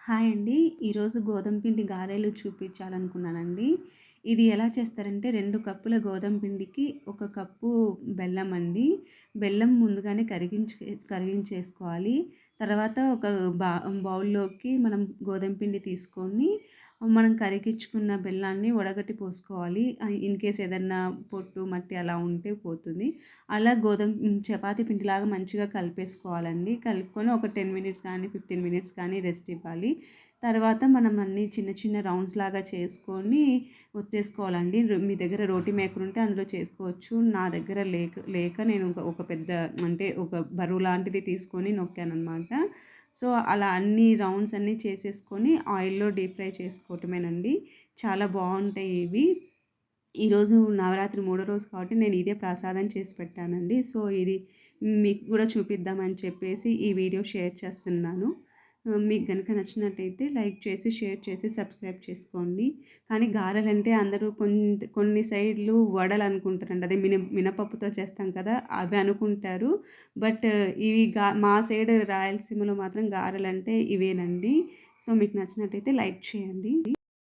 Hi అండి. ఈరోజు గోధుమ పిండి గారెలు చూపించాలనుకున్నానండి. ఇది ఎలా చేస్తారంటే 2 కప్పుల గోధుమ పిండికి 1 కప్పు బెల్లం అండి. బెల్లం ముందుగానే కరిగించేసుకోవాలి. తర్వాత ఒక బౌల్‌లోకి మనం గోధుమ పిండి తీసుకొని మనం కరిగించుకున్న బెల్లాన్ని వడగట్టి పోసుకోవాలి. ఇన్‌కేస్ ఏదన్నా పొట్టు, మట్టి అలా ఉంటే పోతుంది. అలా చపాతీ పిండిలాగా మంచిగా కలిపేసుకోవాలండి. కలుపుకొని ఒక 10 మినిట్స్ కానీ, 15 మినిట్స్ కానీ రెస్ట్ ఇవ్వాలి. తర్వాత మనం అన్నీ చిన్న చిన్న రౌండ్స్ లాగా చేసుకొని ఒత్తేసుకోవాలండి. మీ దగ్గర రోటీ మేకర్ ఉంటే అందులో చేసుకోవచ్చు. నా దగ్గర లేక నేను ఒక పెద్ద అంటే ఒక బరువు లాంటిది తీసుకొని నొక్కాననమాట. సో, అలా అన్ని రౌండ్స్ అన్నీ చేసేసుకొని ఆయిల్‌లో డీప్ ఫ్రై చేసుకోవటమేనండి. చాలా బావుంటాయి ఇవి. ఈరోజు నవరాత్రి మూడో రోజు కాబట్టి నేను ఇదే ప్రసాదం చేసి పెట్టానండి. సో, ఇది మీకు గూడా చూపిద్దామని చెప్పేసి ఈ వీడియో షేర్ చేస్తున్నాను. మీకు గనుక నచ్చినట్టయితే లైక్ చేసి, షేర్ చేసి, సబ్స్క్రైబ్ చేసుకోండి. కానీ గారెలంటే అందరూ కొన్ని సైడ్‌లు వడలనుకుంటారండి. అదే మినపప్పుతో చేస్తాం కదా! అవి అనుకుంటారు. బట్ ఇవి మా సైడ్ రాయలసీమలో మాత్రం గారెలంటే ఇవేనండి. సో, మీకు నచ్చినట్టయితే లైక్ చేయండి.